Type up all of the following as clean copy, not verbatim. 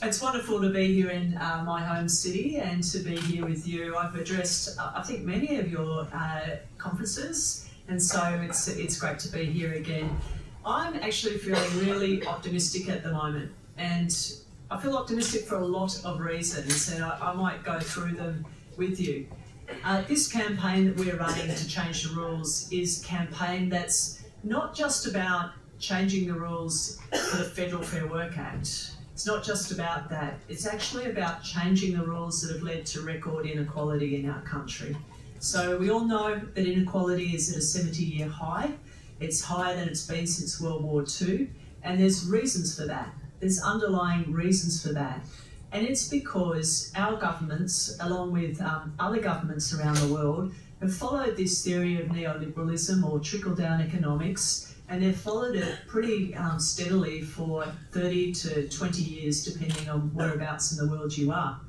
It's wonderful to be here in my home city and to be here with you. I've addressed, I think, many of your conferences, and so it's great to be here again. I'm actually feeling really optimistic at the moment, and I feel optimistic for a lot of reasons, and I might go through them with you. This campaign that we're running to change the rules is a campaign that's not just about changing the rules for the Federal Fair Work Act. It's not just about that. It's actually about changing the rules that have led to record inequality in our country. So we all know that inequality is at a 70-year high. It's higher than it's been since World War II, and there's reasons for that. There's underlying reasons for that. And it's because our governments, along with other governments around the world, have followed this theory of neoliberalism or trickle-down economics, and they've followed it pretty steadily for 30 to 20 years, depending on whereabouts in the world you are.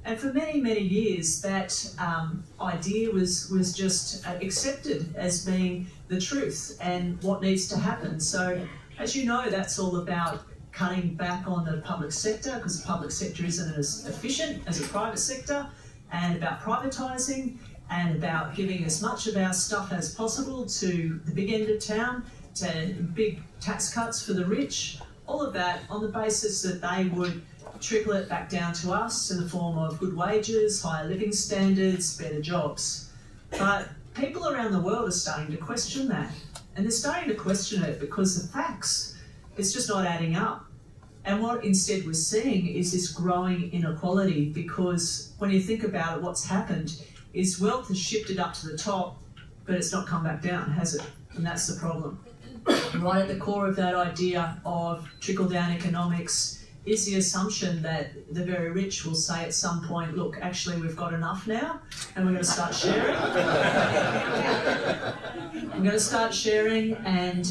And for many, many years, that idea was just accepted as being the truth and what needs to happen. So, as you know, that's all about cutting back on the public sector, because the public sector isn't as efficient as the private sector, and about privatising, and about giving as much of our stuff as possible to the big end of town, to big tax cuts for the rich, all of that on the basis that they would trickle it back down to us in the form of good wages, higher living standards, better jobs. But people around the world are starting to question that. And they're starting to question it because the facts, it's just not adding up. And what instead we're seeing is this growing inequality, because when you think about it, what's happened is wealth has shifted up to the top, but it's not come back down, has it? And that's the problem. Right at the core of that idea of trickle-down economics is the assumption that the very rich will say at some point, look, actually we've got enough now and we're going to start sharing. We're going to start sharing, and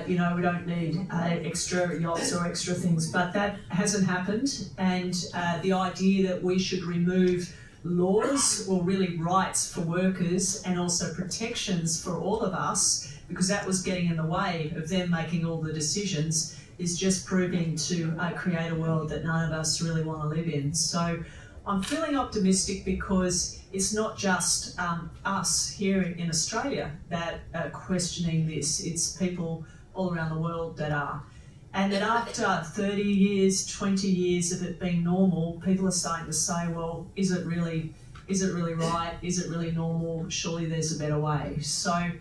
we don't need extra yachts or extra things, but that hasn't happened. And the idea that we should remove laws, or really rights for workers, and also protections for all of us, because that was getting in the way of them making all the decisions, is just proving to create a world that none of us really want to live in. So I'm feeling optimistic because it's not just us here in Australia that are questioning this, it's people all around the world that are. And that after 30 years, 20 years of it being normal, people are starting to say, well, is it really right? Is it really normal? Surely there's a better way. So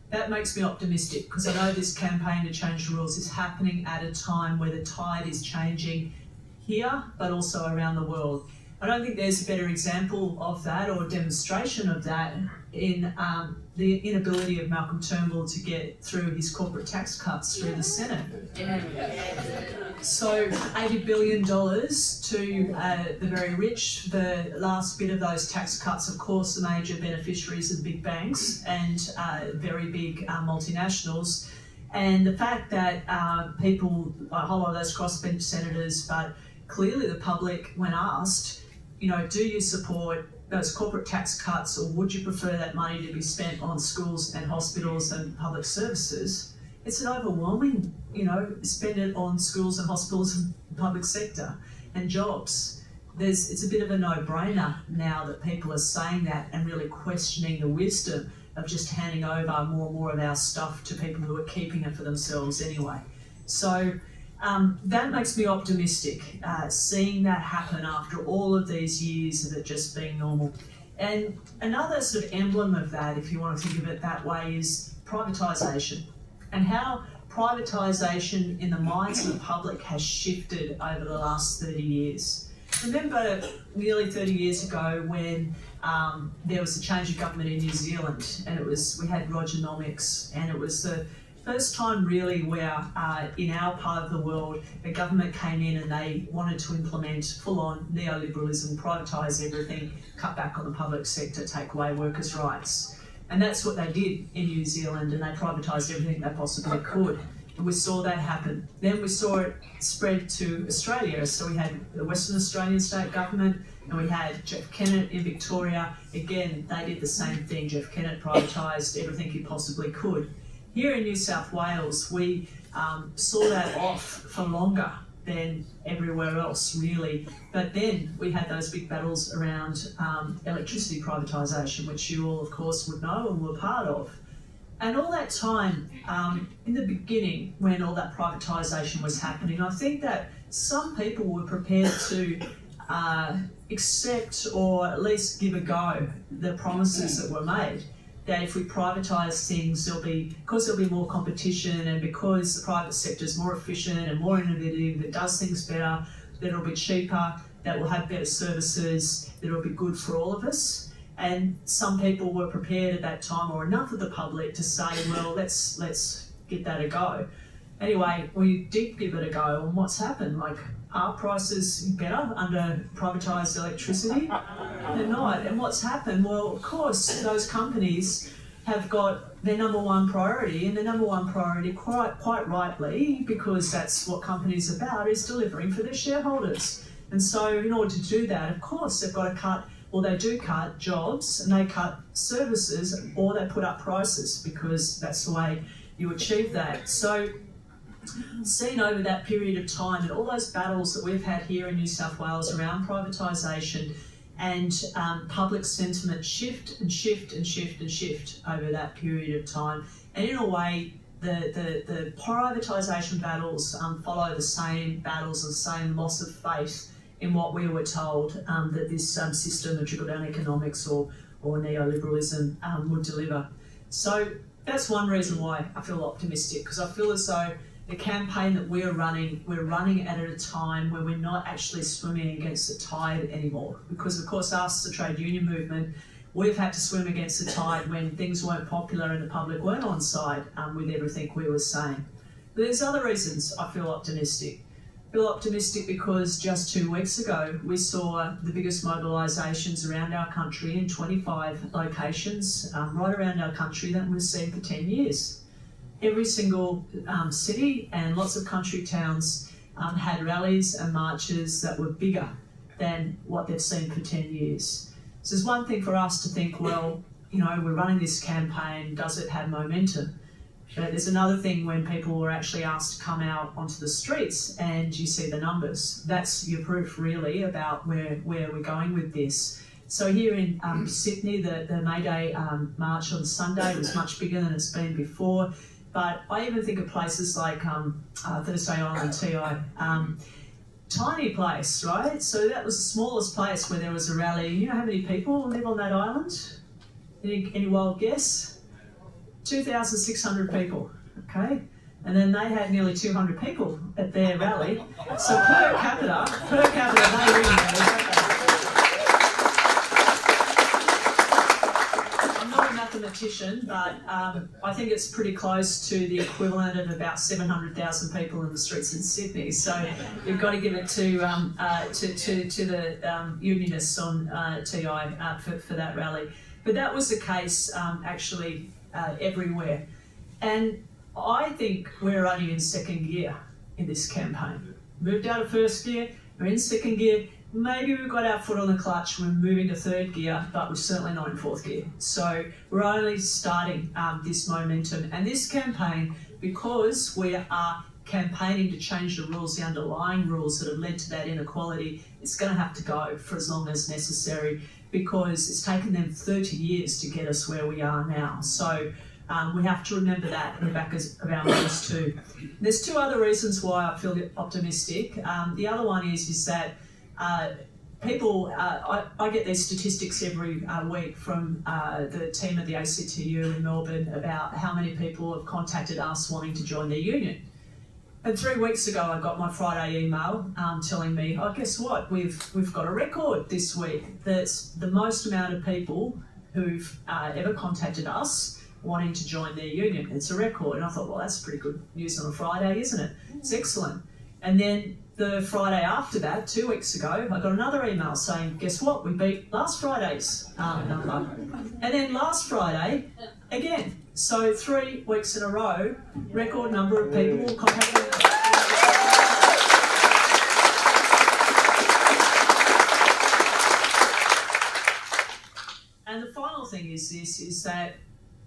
that makes me optimistic, because I know this campaign to change the rules is happening at a time where the tide is changing here, but also around the world. I don't think there's a better example of that or demonstration of that in the inability of Malcolm Turnbull to get through his corporate tax cuts through the Senate. So $80 billion to the very rich. The last bit of those tax cuts, of course, the major beneficiaries are the big banks and very big multinationals. And the fact that people, a whole lot of those crossbench senators, but clearly the public, when asked, do you support those corporate tax cuts, or would you prefer that money to be spent on schools and hospitals and public services? It's an overwhelming, spend it on schools and hospitals and public sector and jobs. It's a bit of a no-brainer now that people are saying that and really questioning the wisdom of just handing over more and more of our stuff to people who are keeping it for themselves anyway. So that makes me optimistic, seeing that happen after all of these years of it just being normal. And another sort of emblem of that, if you want to think of it that way, is privatisation, and how privatisation in the minds of the public has shifted over the last 30 years. Remember nearly 30 years ago when there was a change of government in New Zealand, and we had Rogernomics, and it was the first time really where in our part of the world the government came in and they wanted to implement full-on neoliberalism, privatise everything, cut back on the public sector, take away workers' rights. And that's what they did in New Zealand, and they privatised everything they possibly could. And we saw that happen. Then we saw it spread to Australia. So we had the Western Australian state government, and we had Jeff Kennett in Victoria. Again, they did the same thing. Jeff Kennett privatised everything he possibly could. Here in New South Wales, we saw that off for longer than everywhere else, really. But then we had those big battles around electricity privatisation, which you all, of course, would know and were part of. And all that time, in the beginning, when all that privatisation was happening, I think that some people were prepared to accept or at least give a go the promises that were made. That if we privatise things, because there'll be more competition, and because the private sector is more efficient and more innovative, it does things better, that it'll be cheaper, that we'll have better services, that it'll be good for all of us. And some people were prepared at that time, or enough of the public, to say, well, let's give that a go. Anyway, we did give it a go, and what's happened? Like, are prices better under privatised electricity? They're not. And what's happened? Well, of course, those companies have got their number one priority, and their number one priority, quite rightly, because that's what companies are about, is delivering for their shareholders. And so in order to do that, of course, they've got to cut, or they do cut jobs, and they cut services, or they put up prices, because that's the way you achieve that. So seen over that period of time, and all those battles that we've had here in New South Wales around privatisation, and public sentiment shift over that period of time. And in a way, the privatisation battles follow the same battles, the same loss of faith in what we were told that this system of trickle-down economics or neoliberalism would deliver. So that's one reason why I feel optimistic, because I feel as though the campaign that we're running at a time where we're not actually swimming against the tide anymore. Because of course, us, the trade union movement, we've had to swim against the tide when things weren't popular and the public weren't on side with everything we were saying. But there's other reasons I feel optimistic. I feel optimistic because just 2 weeks ago, we saw the biggest mobilisations around our country in 25 locations right around our country that we've seen for 10 years. Every single city and lots of country towns had rallies and marches that were bigger than what they've seen for 10 years. So there's one thing for us to think, well, you know, we're running this campaign, does it have momentum? But there's another thing when people were actually asked to come out onto the streets and you see the numbers. That's your proof, really, about where we're going with this. So here in Sydney, the May Day march on Sunday was much bigger than it's been before. But I even think of places like Thursday Island, TI, tiny place, right? So that was the smallest place where there was a rally. You know how many people live on that island? Any wild guess? 2,600 people, okay? And then they had nearly 200 people at their rally. So per capita, they really know. Mathematician, but I think it's pretty close to the equivalent of about 700,000 people in the streets in Sydney. So you've got to give it to the unionists on TI for that rally. But that was the case actually everywhere. And I think we're only in second gear in this campaign. Moved out of first gear, we're in second gear. Maybe we've got our foot on the clutch, we're moving to third gear, but we're certainly not in fourth gear. So we're only starting this momentum. And this campaign, because we are campaigning to change the rules, the underlying rules that have led to that inequality, it's going to have to go for as long as necessary, because it's taken them 30 years to get us where we are now. So we have to remember that in the back of our minds too. There's two other reasons why I feel optimistic. The other one is that people, I get these statistics every week from the team at the ACTU in Melbourne about how many people have contacted us wanting to join their union. And 3 weeks ago, I got my Friday email telling me, oh, guess what? We've got a record this week. That's the most amount of people who've ever contacted us wanting to join their union. It's a record. And I thought, well, that's pretty good news on a Friday, isn't it? It's excellent. And then the Friday after that, 2 weeks ago, I got another email saying, guess what? We beat last Friday's number. And then last Friday, again. So 3 weeks in a row, record number of people contacting us. And the final thing is this, is that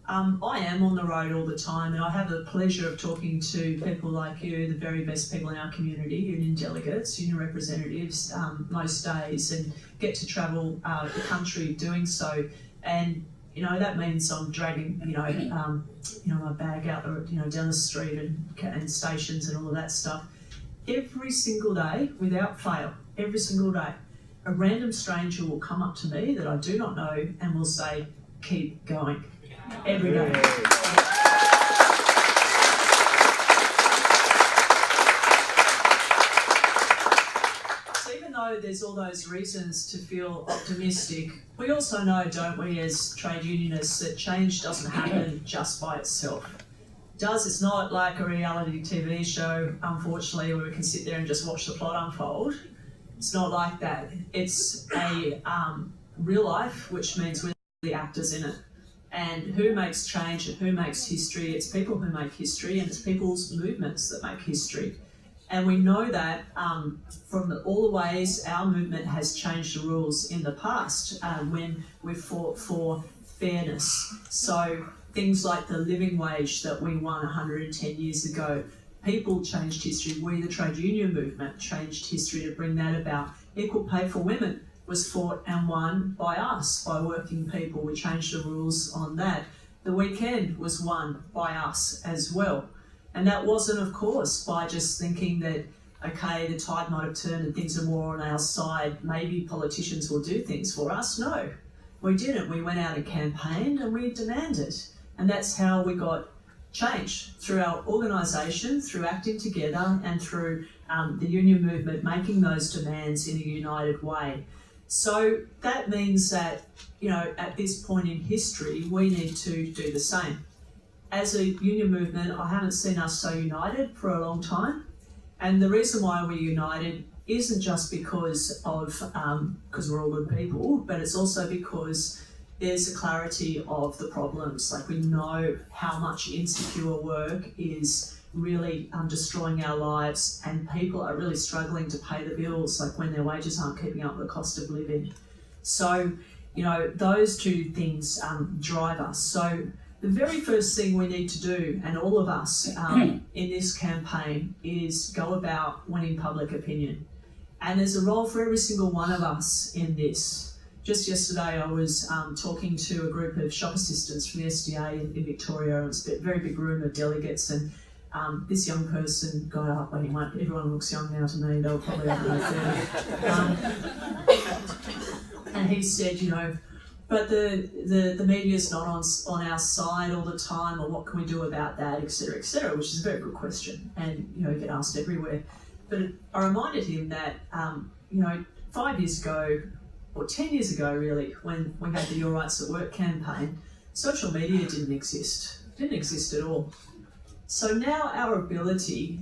I am on the road all the time, and I have the pleasure of talking to people like you, the very best people in our community, union delegates, union representatives, most days, and get to travel the country doing so. And that means I'm dragging my bag out down the street and stations and all of that stuff. Every single day, without fail, every single day, a random stranger will come up to me that I do not know and will say, "Keep going." Every day. So even though there's all those reasons to feel optimistic, we also know, don't we, as trade unionists, that change doesn't happen just by itself. It's not like a reality TV show, unfortunately, where we can sit there and just watch the plot unfold. It's not like that. It's a real life, which means we're the actors in it. And who makes change and who makes history? It's people who make history, and it's people's movements that make history. And we know that from all the ways our movement has changed the rules in the past when we fought for fairness. So things like the living wage that we won 110 years ago, people changed history. We, the trade union movement, changed history to bring that about. Equal pay for women was fought and won by us, by working people. We changed the rules on that. The weekend was won by us as well. And that wasn't, of course, by just thinking that, okay, the tide might have turned and things are more on our side, maybe politicians will do things for us. No, we didn't. We went out and campaigned and we demanded. And that's how we got change, through our organisation, through acting together, and through the union movement making those demands in a united way. So that means that, at this point in history, we need to do the same. As a union movement, I haven't seen us so united for a long time. And the reason why we're united isn't just because we're all good people, but it's also because there's a clarity of the problems. Like, we know how much insecure work is really destroying our lives, and people are really struggling to pay the bills, like when their wages aren't keeping up with the cost of living. So, those two things drive us. So the very first thing we need to do, and all of us in this campaign, is go about winning public opinion. And there's a role for every single one of us in this. Just yesterday I was talking to a group of shop assistants from the SDA in Victoria. It was a very big room of delegates, and this young person got up, everyone looks young now to me, they were probably over 30. And he said, but the media's not on our side all the time, or what can we do about that, etc., which is a very good question, and you get asked everywhere. But I reminded him that 5 years ago, or 10 years ago really, when we had the Your Rights at Work campaign, social media didn't exist at all. So now our ability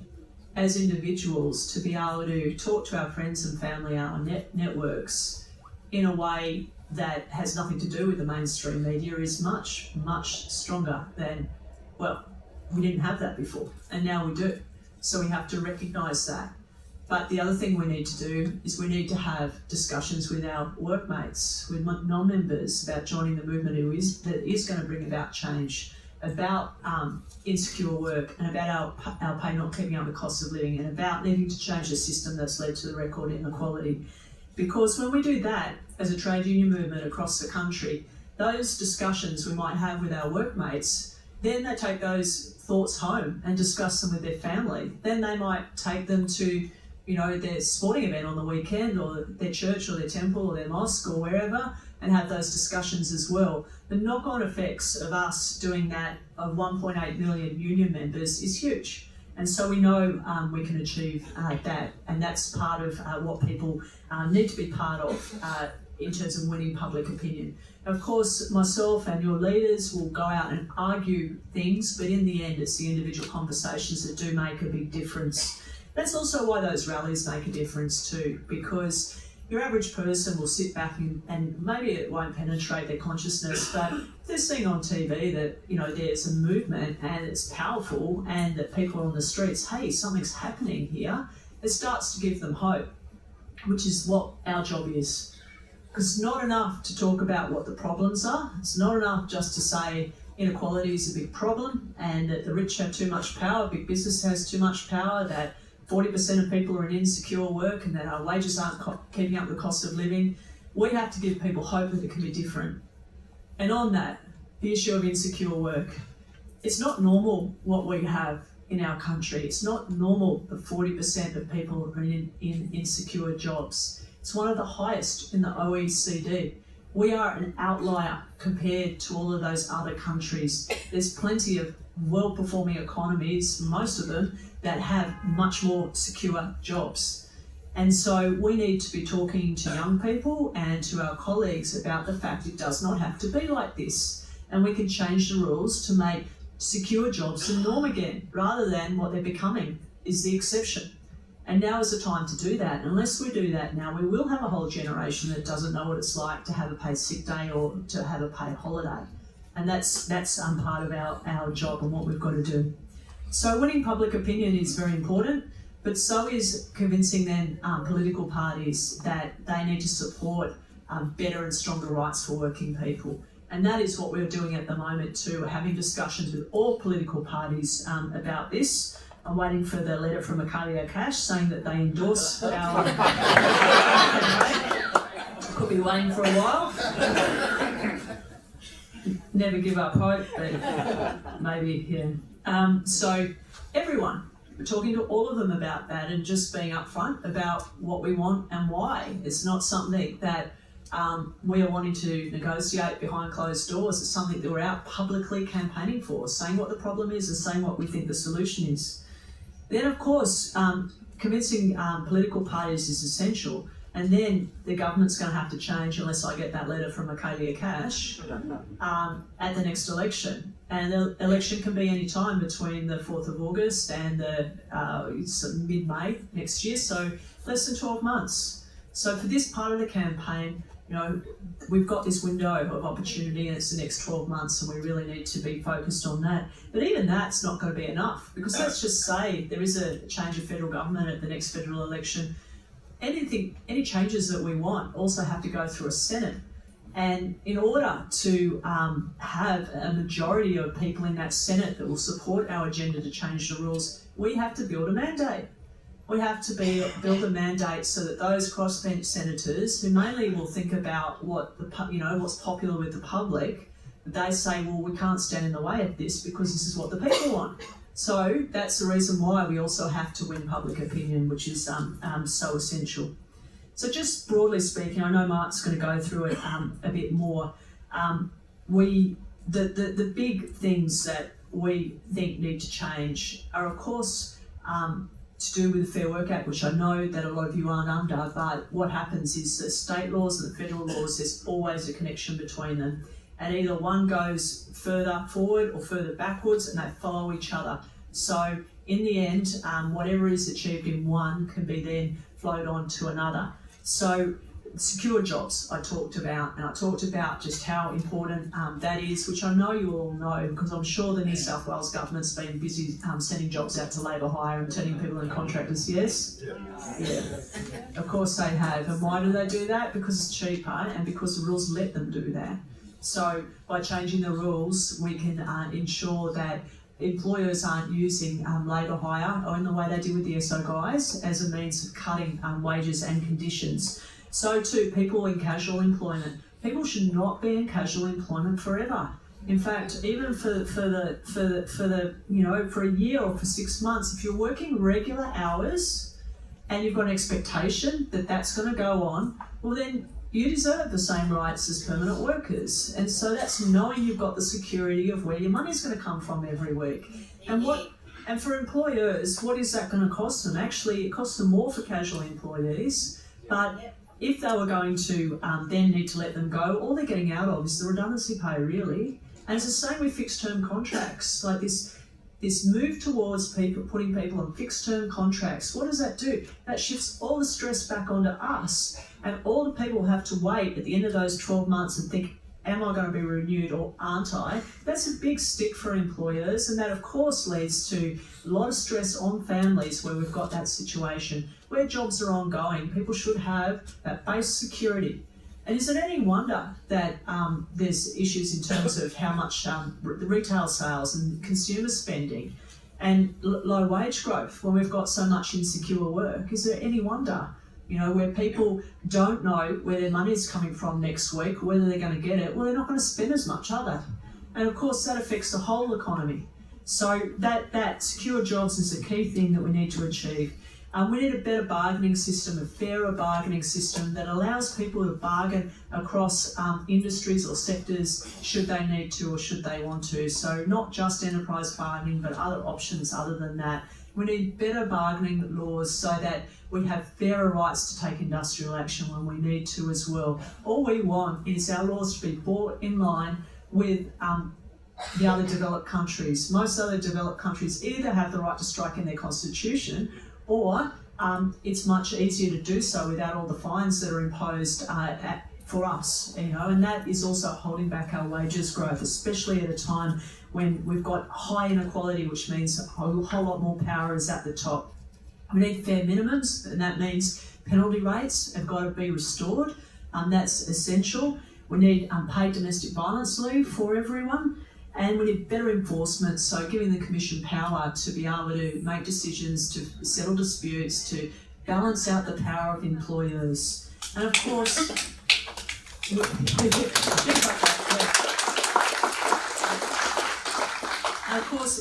as individuals to be able to talk to our friends and family, our networks, in a way that has nothing to do with the mainstream media is much, much stronger than, we didn't have that before, and now we do. So we have to recognise that. But the other thing we need to do is we need to have discussions with our workmates, with non-members, about joining the movement that is going to bring about change, about insecure work, and about our pay not keeping up with cost of living, and about needing to change the system that's led to the record inequality. Because when we do that as a trade union movement across the country, those discussions we might have with our workmates, then they take those thoughts home and discuss them with their family. Then they might take them to their sporting event on the weekend, or their church or their temple or their mosque or wherever, and have those discussions as well. The knock-on effects of us doing that, of 1.8 million union members, is huge. And so we know we can achieve that, and that's part of what people need to be part of in terms of winning public opinion. Of course, myself and your leaders will go out and argue things, but in the end, it's the individual conversations that do make a big difference. That's also why those rallies make a difference too, because your average person will sit back and maybe it won't penetrate their consciousness, but if they're seeing on TV that there's a movement and it's powerful, and that people are on the streets, hey, something's happening here, it starts to give them hope, which is what our job is. Because it's not enough to talk about what the problems are. It's not enough just to say, inequality is a big problem, and that the rich have too much power, big business has too much power, that 40% of people are in insecure work and that our wages aren't keeping up with the cost of living. We have to give people hope that it can be different. And on that, the issue of insecure work, it's not normal what we have in our country. It's not normal that 40% of people are in insecure jobs. It's one of the highest in the OECD. We are an outlier compared to all of those other countries. There's plenty of well-performing economies, most of them, that have much more secure jobs. And so we need to be talking to young people and to our colleagues about the fact it does not have to be like this. And we can change the rules to make secure jobs the norm again, rather than what they're becoming is the exception. And now is the time to do that. Unless we do that now, we will have a whole generation that doesn't know what it's like to have a paid sick day or to have a paid holiday. And that's part of our job and what we've got to do. So winning public opinion is very important, but so is convincing then political parties that they need to support better and stronger rights for working people. And that is what we're doing at the moment too. We're having discussions with all political parties about this. I'm waiting for the letter from Michaelia Cash saying that they endorse our campaign. Could be waiting for a while. Never give up hope, but maybe, yeah. So everyone, we're talking to all of them about that and just being upfront about what we want and why. It's not something that we are wanting to negotiate behind closed doors. It's something that we're out publicly campaigning for, saying what the problem is and saying what we think the solution is. Then, of course, convincing political parties is essential, and then the government's going to have to change unless I get that letter from Michaelia Cash at the next election. And the election can be any time between the 4th of August and the mid-May next year, so less than 12 months. So for this part of the campaign, you know, we've got this window of opportunity and it's the next 12 months and we really need to be focused on that. But even that's not going to be enough, because let's just say there is a change of federal government at the next federal election. Any changes that we want also have to go through a Senate. And in order to have a majority of people in that Senate that will support our agenda to change the rules, we have to build a mandate. We have to build a mandate so that those crossbench senators, who mainly will think about what's popular with the public, they say, well, we can't stand in the way of this because this is what the people want. So that's the reason why we also have to win public opinion, which is so essential. So just broadly speaking, I know Mark's going to go through it a bit more. The big things that we think need to change are, of course, to do with the Fair Work Act, which I know that a lot of you aren't under, but what happens is the state laws and the federal laws, there's always a connection between them. And either one goes further forward or further backwards, and they follow each other. So in the end, whatever is achieved in one can be then flowed on to another. So secure jobs I talked about, and I talked about just how important that is, which I know you all know, because I'm sure the New South Wales government's been busy sending jobs out to labour hire and turning people into contractors, yes? Yeah. Of course they have. And why do they do that? Because it's cheaper and because the rules let them do that. So by changing the rules, we can ensure that employers aren't using labour hire, or in the way they did with the SO guys, as a means of cutting wages and conditions. So too, people in casual employment. People should not be in casual employment forever. In fact, even for a year or for 6 months, if you're working regular hours and you've got an expectation that that's going to go on, well then you deserve the same rights as permanent workers. And so that's knowing you've got the security of where your money's going to come from every week. And for employers, what is that going to cost them? Actually, it costs them more for casual employees, but if they were going to then need to let them go, all they're getting out of is the redundancy pay, really. And it's the same with fixed-term contracts. Like this move towards putting people on fixed-term contracts, what does that do? That shifts all the stress back onto us, and all the people have to wait at the end of those 12 months and think, am I going to be renewed or aren't I? That's a big stick for employers, and that of course leads to a lot of stress on families where we've got that situation. Where jobs are ongoing, people should have that base security. And is it any wonder that there's issues in terms of how much the retail sales and consumer spending and low wage growth when we've got so much insecure work? Is there any wonder, where people don't know where their money's coming from next week, whether they're going to get it? Well, they're not going to spend as much, are they? And of course, that affects the whole economy. So that secure jobs is a key thing that we need to achieve. We need a better bargaining system, a fairer bargaining system that allows people to bargain across industries or sectors should they need to or should they want to. So not just enterprise bargaining, but other options other than that. We need better bargaining laws so that we have fairer rights to take industrial action when we need to as well. All we want is our laws to be brought in line with the other developed countries. Most other developed countries either have the right to strike in their constitution, or it's much easier to do so without all the fines that are imposed for us, and that is also holding back our wages growth, especially at a time when we've got high inequality, which means a whole lot more power is at the top. We need fair minimums, and that means penalty rates have got to be restored. That's essential. We need paid domestic violence leave for everyone. And we need better enforcement, so giving the Commission power to be able to make decisions, to settle disputes, to balance out the power of employers. And of course,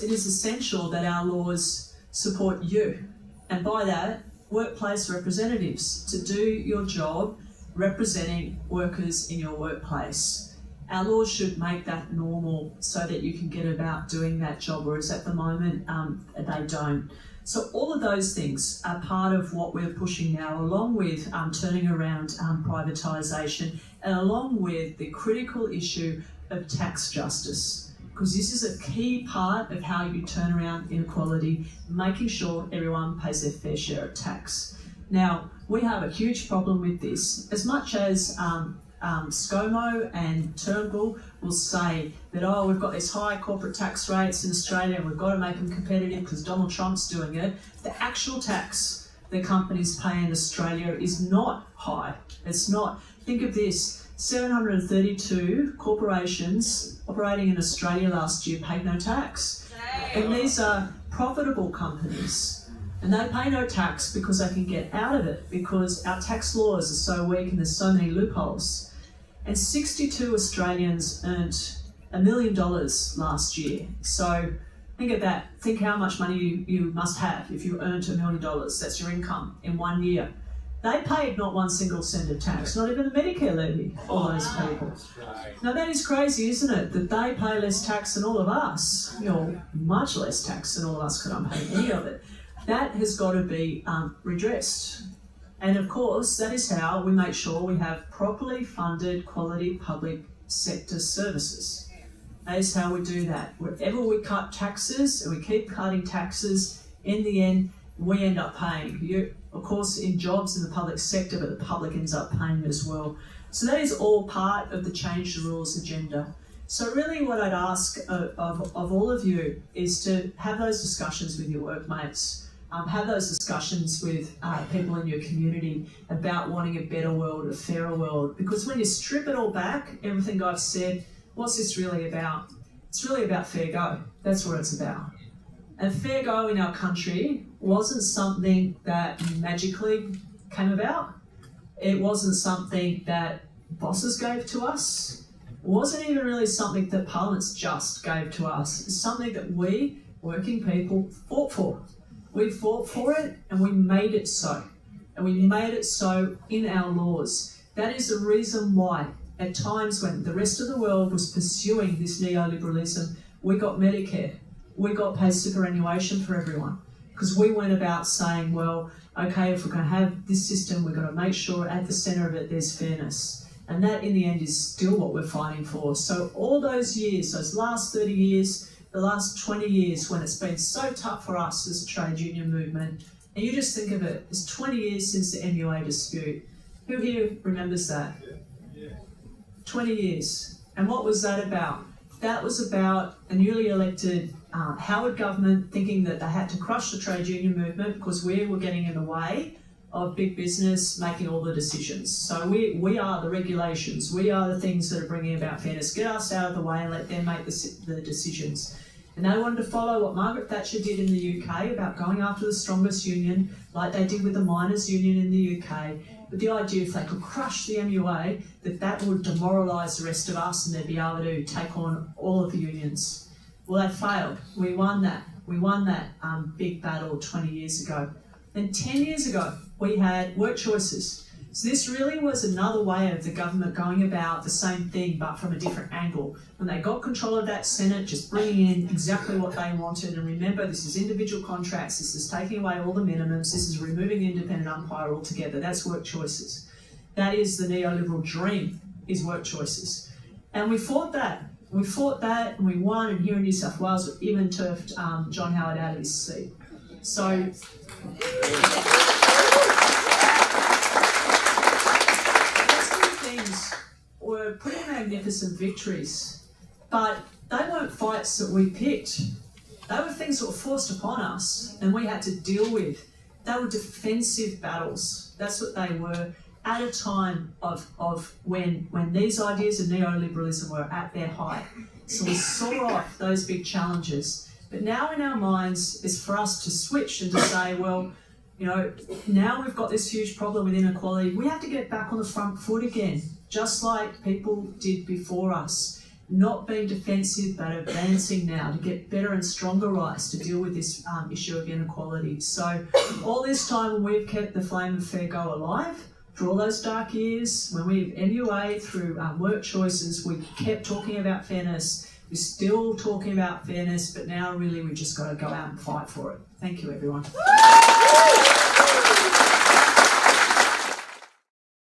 it is essential that our laws support you. And by that, workplace representatives, to do your job representing workers in your workplace. Our laws should make that normal so that you can get about doing that job, whereas at the moment they don't. So all of those things are part of what we're pushing now, along with turning around privatisation and along with the critical issue of tax justice, because this is a key part of how you turn around inequality, making sure everyone pays their fair share of tax. Now, we have a huge problem with this. As much as ScoMo and Turnbull will say that, we've got these high corporate tax rates in Australia and we've got to make them competitive because Donald Trump's doing it. The actual tax that companies pay in Australia is not high. It's not. Think of this, 732 corporations operating in Australia last year paid no tax. And these are profitable companies. And they pay no tax because they can get out of it, because our tax laws are so weak and there's so many loopholes. And 62 Australians earned $1 million last year. So think of that. Think how much money you must have if you earned $1 million. That's your income in 1 year. They paid not one single cent of tax, not even the Medicare levy, all those people. Now that is crazy, isn't it? That they pay less tax than all of us. Much less tax than all of us, because I'm paying any of it. That has got to be redressed. And of course, that is how we make sure we have properly funded quality public sector services. That is how we do that. Wherever we cut taxes and we keep cutting taxes, in the end, we end up paying. Of course, in jobs in the public sector, but the public ends up paying as well. So that is all part of the Change the Rules agenda. So really what I'd ask of all of you is to have those discussions with your workmates. Have those discussions with people in your community about wanting a better world, a fairer world. Because when you strip it all back, everything I've said, what's this really about? It's really about fair go. That's what it's about. And fair go in our country wasn't something that magically came about. It wasn't something that bosses gave to us. It wasn't even really something that Parliament's just gave to us. It's something that we, working people, fought for. We fought for it and we made it so. And we made it so in our laws. That is the reason why, at times when the rest of the world was pursuing this neoliberalism, we got Medicare. We got paid superannuation for everyone. Because we went about saying, well, okay, if we're going to have this system, we're going to make sure at the centre of it there's fairness. And that, in the end, is still what we're fighting for. So all those years, those last 30 years, the last 20 years, when it's been so tough for us as a trade union movement, and you just think of it, it's 20 years since the MUA dispute. Who here remembers that? 20 years. And what was that about? That was about a newly elected Howard government thinking that they had to crush the trade union movement because we were getting in the way of big business making all the decisions. So we are the regulations, we are the things that are bringing about fairness. Get us out of the way and let them make the decisions. And they wanted to follow what Margaret Thatcher did in the UK about going after the strongest union, like they did with the miners' union in the UK. But the idea, if they could crush the MUA, that would demoralise the rest of us and they'd be able to take on all of the unions. Well, they failed. We won that. We won that big battle 20 years ago. Then 10 years ago, we had work choices. So this really was another way of the government going about the same thing, but from a different angle. When they got control of that Senate, just bringing in exactly what they wanted. And remember, this is individual contracts. This is taking away all the minimums. This is removing the independent umpire altogether. That's work choices. That is the neoliberal dream, is work choices. And we fought that. We fought that and we won. And here in New South Wales, we even turfed John Howard out of his seat. So things were pretty magnificent victories, but they weren't fights that we picked. They were things that were forced upon us and we had to deal with. They were defensive battles. That's what they were at a time of when these ideas of neoliberalism were at their height. So we saw off those big challenges. But now in our minds is for us to switch and to say, well, you know, now we've got this huge problem with inequality. We have to get back on the front foot again, just like people did before us. Not being defensive, but advancing now to get better and stronger rights to deal with this issue of inequality. So all this time when we've kept the flame of fair go alive, through all those dark years, when we've MUA through work choices, we kept talking about fairness. We're still talking about fairness, but now really we've just got to go out and fight for it. Thank you, everyone.